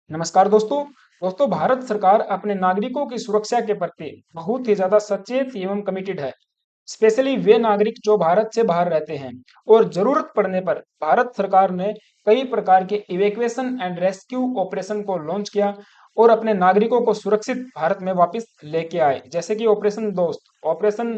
नमस्कार दोस्तों। भारत सरकार अपने नागरिकों की सुरक्षा के प्रति बहुत ही ज्यादा सचेत एवं कमिटेड है। स्पेशली वे नागरिक जो भारत से बाहर रहते हैं और जरूरत पड़ने पर भारत सरकार ने कई प्रकार के इवैक्यूएशन एंड रेस्क्यू ऑपरेशन को लॉन्च किया और अपने नागरिकों को सुरक्षित भारत में वापस लेके आए, जैसे कि ऑपरेशन दोस्त, ऑपरेशन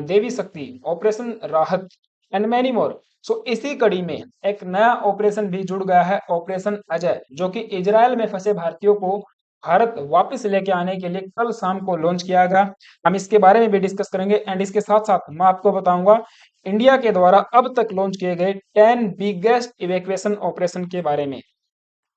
देवी शक्ति, ऑपरेशन राहत एंड मैनी मोर। सो इसी कड़ी में एक नया ऑपरेशन भी जुड़ गया है, ऑपरेशन अजय, जो कि इजरायल में फंसे भारतीयों को भारत वापस लेके आने के लिए कल शाम को लॉन्च किया गया। हम इसके बारे में भी डिस्कस करेंगे एंड इसके साथ साथ मैं आपको बताऊंगा इंडिया के द्वारा अब तक लॉन्च किए गए 10 बिगेस्ट इवैक्यूएशन ऑपरेशन के बारे में।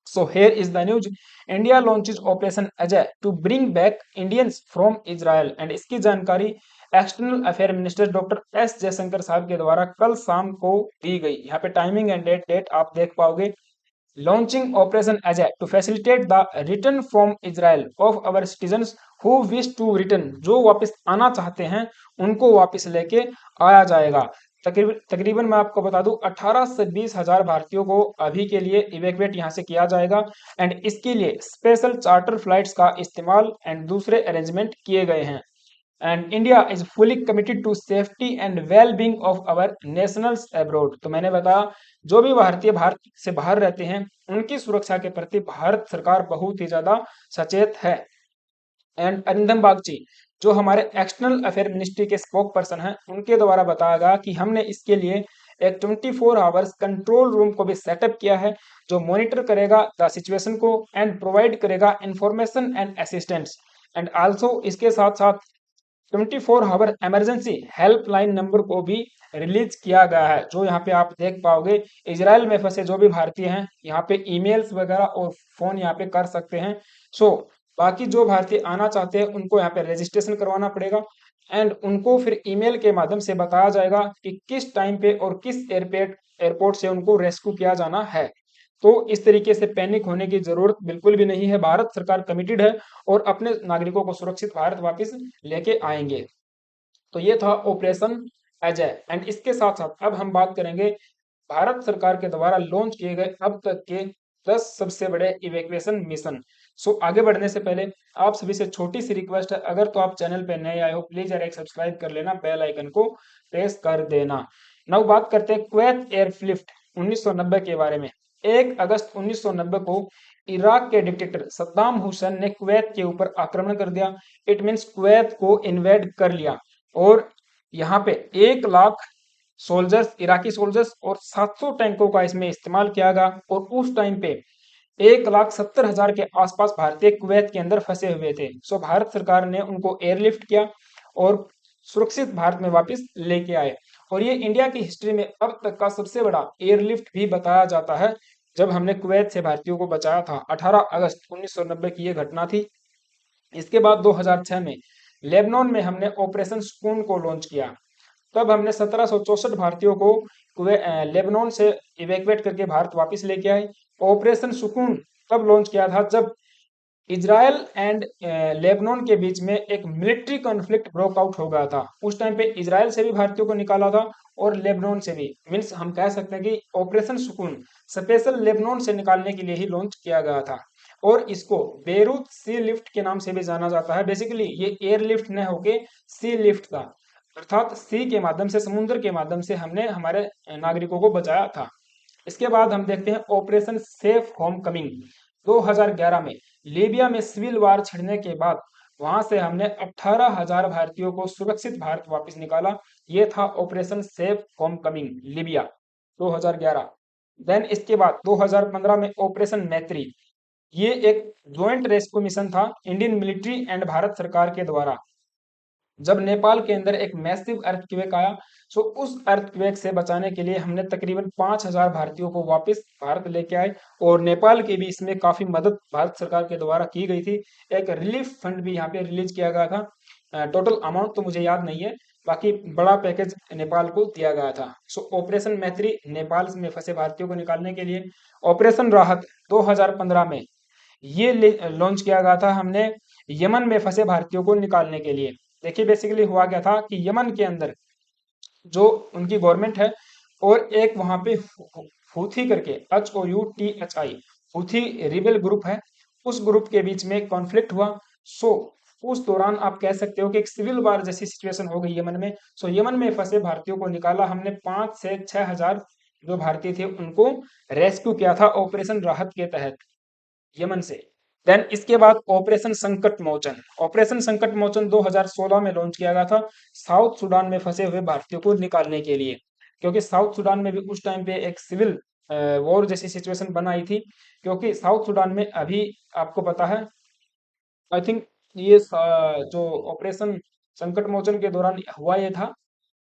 So here is the news. India launches Operation Ajay to bring back Indians from Israel and इसकी जानकारी external affair minister doctor S Jaishankar साहब के द्वारा कल शाम को दी गई। यहाँ पे टाइमिंग एंड डेट आप देख पाओगे। Launching operation Ajay to facilitate the return from Israel of our citizens who wish to return, जो वापस आना चाहते हैं उनको वापस लेके आया जाएगा। तकरीबन मैं आपको बता दूं 18 से 20 हजार भारतीयों को अभी के लिए इवैक्यूएट यहाँ से किया जाएगा एंड इसके लिए स्पेशल चार्टर फ्लाइट्स का इस्तेमाल एंड दूसरे अरेंजमेंट किए गए हैं। And India is fully committed to safety and well being of our nationals abroad. तो मैंने बताया जो भी भारतीय भारत से बाहर रहते हैं उनकी सुरक्षा के प्रति भारत सरकार बहुत ही ज्यादा सचेत है। एंड अरिंदम बागची, जो हमारे एक्सटर्नल अफेयर मिनिस्ट्री के स्पोक पर्सन हैं, उनके द्वारा बताया गया कि हमने इसके लिए एक 24 आवर्स कंट्रोल रूम को भी सेटअप किया है, जो मॉनिटर करेगा द सिचुएशन को एंड प्रोवाइड करेगा information and assistance. And also इसके साथ साथ 24 आवर इमरजेंसी हेल्पलाइन नंबर को भी रिलीज किया गया है, जो यहाँ पे आप देख पाओगे। इजराइल में फंसे जो भी भारतीय हैं यहाँ पे ईमेल्स वगैरह और फोन यहाँ पे कर सकते हैं। सो बाकी जो भारतीय आना चाहते हैं उनको यहाँ पे रजिस्ट्रेशन करवाना पड़ेगा एंड उनको फिर ईमेल के माध्यम से बताया जाएगा कि किस टाइम पे और किस एयरपोर्ट से उनको रेस्क्यू किया जाना है। तो इस तरीके से पैनिक होने की जरूरत बिल्कुल भी नहीं है। भारत सरकार कमिटेड है और अपने नागरिकों को सुरक्षित भारत वापस लेके आएंगे। तो ये था ऑपरेशन अजय एंड इसके साथ साथ अब हम बात करेंगे भारत सरकार के द्वारा लॉन्च किए गए अब तक के 10 सबसे बड़े इवैक्यूएशन मिशन। सो आगे बढ़ने से पहले आप सभी से छोटी सी रिक्वेस्ट है, अगर तो आप चैनल पे नए आए हो प्लीज यार एक सब्सक्राइब कर लेना, बेल आइकन को प्रेस कर देना। नाउ बात करते हैं कुवैत एयरलिफ्ट 1990 के बारे में। 1 अगस्त 1990 को इराक के डिक्टेटर सद्दाम हुसैन ने कुवैत के ऊपर आक्रमण कर दिया। इट मीन्स कुवैत को इन्वेड कर लिया और यहाँ पे 1 लाख सोल्जर्स, इराकी सोल्जर्स और 700 टैंकों का इसमें इस्तेमाल किया गया और उस टाइम पे 1,70,000 के आसपास भारतीय कुवैत के अंदर फंसे हुए थे। सो भारत सरकार ने उनको एयरलिफ्ट किया और सुरक्षित भारत में वापस लेके आए और ये इंडिया की हिस्ट्री में अब तक का सबसे बड़ा एयरलिफ्ट भी बताया जाता है, जब हमने कुवैत से भारतीयों को बचाया था। 18 अगस्त 1990 की ये घटना थी। इसके बाद 2006 में लेबनान में हमने ऑपरेशन सुकून को लॉन्च किया। तब हमने 1764 भारतीयों को लेबनान से इवैक्यूएट करके भारत वापस लेके आए। ऑपरेशन सुकून तब लॉन्च किया था जब इजराइल एंड लेबनान के बीच में एक मिलिट्री कॉन्फ्लिक्ट ब्रोक आउट हो गया था। उस टाइम पे इजराइल से भी भारतीयों को निकाला था और लेबनान से भी। मीन्स हम कह सकते हैं कि ऑपरेशन सुकून स्पेशल लेबनान से निकालने के लिए ही लॉन्च किया गया था और इसको बेरूत सी लिफ्ट के नाम से भी जाना जाता है। बेसिकली ये एयर लिफ्ट न होके सी लिफ्ट था, अर्थात सी के माध्यम से, समुद्र के माध्यम से हमने हमारे नागरिकों को बचाया था। इसके बाद हम देखते हैं ऑपरेशन सेफ होम कमिंग 2011 में। लीबिया में सिविल वार छिड़ने के बाद वहां से हमने 18,000 भारतीयों को सुरक्षित भारत वापस निकाला। ये था operation safe homecoming Libya 2011। Then इसके बाद 2015 में ऑपरेशन मैत्री, ये एक ज्वाइंट रेस्क्यू मिशन था इंडियन मिलिट्री एंड भारत सरकार के द्वारा। जब नेपाल के अंदर एक मैसिव अर्थक्वेक आया, सो उस अर्थक्वेक से बचाने के लिए हमने तकरीबन 5,000 भारतीयों को वापस भारत लेके आए और नेपाल की भी इसमें काफी मदद भारत सरकार के द्वारा की गई थी। एक रिलीफ फंड भी यहाँ पे रिलीज किया गया था। टोटल अमाउंट तो मुझे याद नहीं है, बाकी बड़ा पैकेज नेपाल को दिया गया था। सो ऑपरेशन मैत्री नेपाल में फंसे भारतीयों को निकालने के लिए। ऑपरेशन राहत 2015 में ये लॉन्च किया गया था हमने यमन में फंसे भारतीयों को निकालने के लिए। देखिए बेसिकली हुआ क्या था कि यमन के अंदर जो उनकी गवर्नमेंट है और एक वहां पे हूथी करके HOUTHI हूथी रिबेल ग्रुप है, उस ग्रुप के बीच में कॉन्फ्लिक्ट हुआ। सो उस दौरान आप कह सकते हो कि एक सिविल वार जैसी सिचुएशन हो गई यमन में। सो यमन में फंसे भारतीयों को निकाला हमने, 5 से 6 हजार जो भारतीय थे उनको रेस्क्यू किया था ऑपरेशन राहत के तहत यमन से। देन इसके बाद ऑपरेशन संकट मोचन, ऑपरेशन संकट मोचन 2016 में लॉन्च किया गया था साउथ सूडान में फंसे हुए भारतीयों को निकालने के लिए, क्योंकि साउथ सूडान में भी उस टाइम पे एक सिविल वॉर जैसी सिचुएशन बनाई थी। क्योंकि साउथ सूडान में अभी आपको पता है, आई थिंक ये जो ऑपरेशन संकट मोचन के दौरान हुआ ये था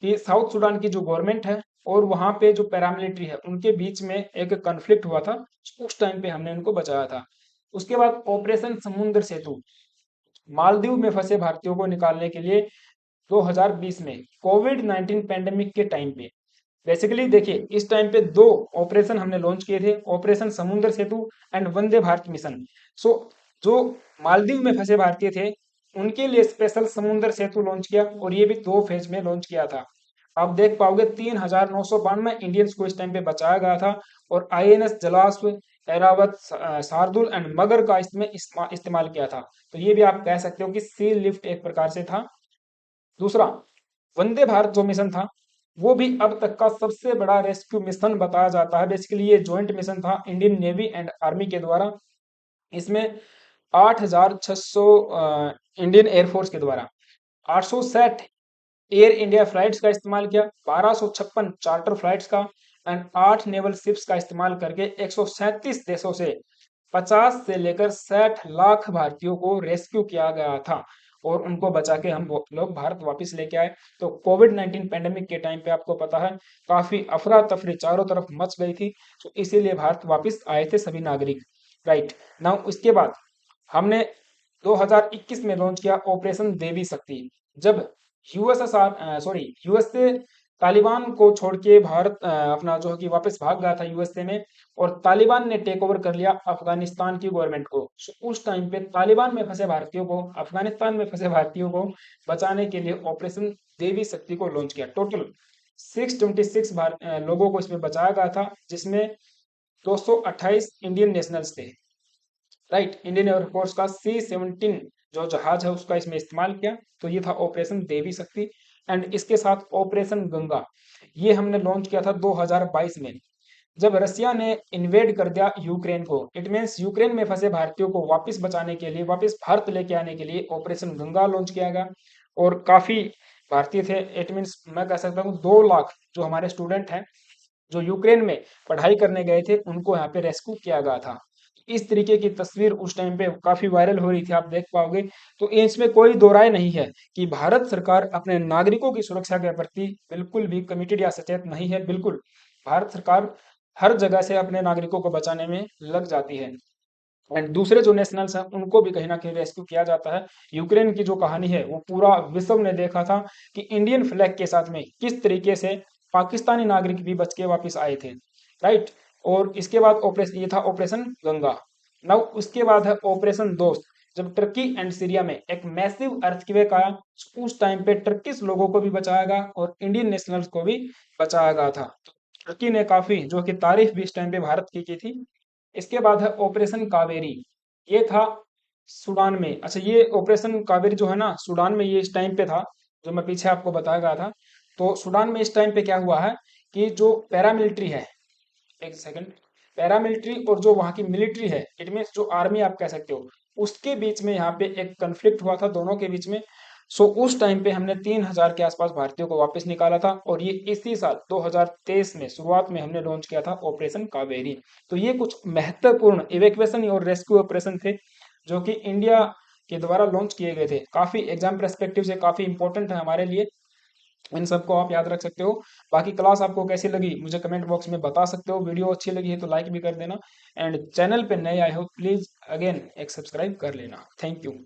कि साउथ सूडान की जो गवर्नमेंट है और वहां पे जो पैरामिलिट्री है उनके बीच में एक कॉन्फ्लिक्ट हुआ था। उस टाइम पे हमने उनको बचाया था। उसके बाद ऑपरेशन समुद्र सेतु, मालदीव में फंसे भारतीयों को निकालने के लिए 2020 में कोविड 19 पैंडेमिक के टाइम पे, बेसिकली देखिए इस टाइम पे दो ऑपरेशन हमने लॉन्च किए थे, ऑपरेशन समुद्र सेतु एंड वंदे भारत मिशन। सो जो मालदीव में फंसे भारतीय थे उनके लिए स्पेशल समुद्र सेतु लॉन्च किया और ये भी 2 फेज में लॉन्च किया था। आप देख पाओगे 3,992 इंडियंस को इस टाइम पे बचाया गया था और आईएनएस जलाश्व, एरावत, शार्दुल एंड मगर का इसमें इस्तेमाल किया था। तो ये भी आप कह सकते हो कि सी लिफ्ट एक प्रकार से था। दूसरा, वंदे भारत जो मिशन था वो भी अब तक का सबसे बड़ा रेस्क्यू मिशन बताया जाता है। बेसिकली ये जॉइंट मिशन था इंडियन नेवी एंड आर्मी के द्वारा। इसमें 8,600 इंडियन एयरफोर्स के द्वारा 860 एयर इंडिया फ्लाइट्स का इस्तेमाल किया, 1256 चार्टर फ्लाइट्स का एंड 8 नेवल शिप्स का इस्तेमाल करके 137 देशों से 50 से लेकर 60 लाख भारतीयों को रेस्क्यू किया गया था और उनको बचा के हम लोग भारत वापस लेके आए। तो कोविड 19 पैंडेमिक के टाइम पे आपको पता है काफी अफरा तफरी चारों तरफ मच गई थी, तो इसीलिए भारत वापस आए थे सभी नागरिक। राइट नाउ उसके बाद हमने 2021 में लॉन्च किया ऑपरेशन देवी शक्ति। जब यूएसए तालिबान को छोड़ के भारत अपना जो है कि वापस भाग गया था यूएसए में और तालिबान ने टेक ओवर कर लिया अफगानिस्तान की गवर्नमेंट को। उस टाइम पे तालिबान में फंसे भारतीयों को, अफगानिस्तान में फंसे भारतीयों को बचाने के लिए ऑपरेशन देवी शक्ति को लॉन्च किया। टोटल 626 लोगों को इसमें बचाया गया था, जिसमें 228 इंडियन नेशनल्स थे। राइट, इंडियन एयरफोर्स का C-17 जो जहाज है उसका इसमें इस्तेमाल किया। तो ये था ऑपरेशन देवी शक्ति एंड इसके साथ ऑपरेशन गंगा, ये हमने लॉन्च किया था 2022 में जब रसिया ने इन्वेड कर दिया यूक्रेन को। इट मीन्स यूक्रेन में फंसे भारतीयों को वापस बचाने के लिए, वापस भारत लेके आने के लिए ऑपरेशन गंगा लॉन्च किया गया और काफी भारतीय थे। इट मीन्स मैं कह सकता हूँ 2 लाख जो हमारे स्टूडेंट हैं जो यूक्रेन में पढ़ाई करने गए थे उनको यहाँ पे रेस्क्यू किया गया था। इस तरीके की तस्वीर उस टाइम पे काफी वायरल हो रही थी, आप देख पाओगे। तो इसमें कोई दो राय नहीं है कि भारत सरकार अपने नागरिकों की सुरक्षा के प्रति बिल्कुल भी कमिटेड या सचेत नहीं है। बिल्कुल भारत सरकार हर जगह से अपने नागरिकों को बचाने में लग जाती है एंड दूसरे जो नेशनल्स हैं उनको भी कहीं ना कहीं रेस्क्यू किया जाता है। यूक्रेन की जो कहानी है वो पूरा विश्व ने देखा था कि इंडियन फ्लैग के साथ में किस तरीके से पाकिस्तानी नागरिक भी बच के वापस आए थे। राइट, और इसके बाद ऑपरेशन, ये था ऑपरेशन गंगा। नाउ उसके बाद है ऑपरेशन दोस्त। जब टर्की एंड सीरिया में एक मैसिव अर्थक्वेक आया उस टाइम पे टर्किश लोगों को भी बचाया गया और इंडियन नेशनल्स को भी बचाया गया था। टर्की ने काफी जो कि तारीफ भी इस टाइम पे भारत की थी। इसके बाद है ऑपरेशन कावेरी, ये था सूडान में। अच्छा, ये ऑपरेशन कावेरी जो है ना सूडान में, ये इस टाइम पे था जो मैं पीछे आपको बताया गया था। तो सूडान में इस टाइम पे क्या हुआ है कि जो पैरामिलिट्री है, एक सेकंड, पैरामिलिट्री और जो वहाँ की मिलिट्री है, इट मीन्स जो आर्मी आप कह सकते हो, उसके बीच में यहाँ पे एक कन्फ्लिक्ट हुआ था दोनों के बीच में। सो उस टाइम पे हमने 3,000 के आसपास भारतीयों को वापस निकाला था और ये इसी साल 2023 में शुरुआत में हमने लॉन्च किया था ऑपरेशन कावेरी। तो ये कुछ महत्वपूर्ण इवैक्यूएशन और रेस्क्यू ऑपरेशन थे जो कि इंडिया के द्वारा लॉन्च किए गए थे। काफी एग्जाम पर्सपेक्टिव से काफी इंपॉर्टेंट है हमारे लिए, इन सबको आप याद रख सकते हो। बाकी क्लास आपको कैसी लगी मुझे कमेंट बॉक्स में बता सकते हो। वीडियो अच्छी लगी है तो लाइक भी कर देना एंड चैनल पे नए आए हो प्लीज अगेन एक सब्सक्राइब कर लेना। Thank you.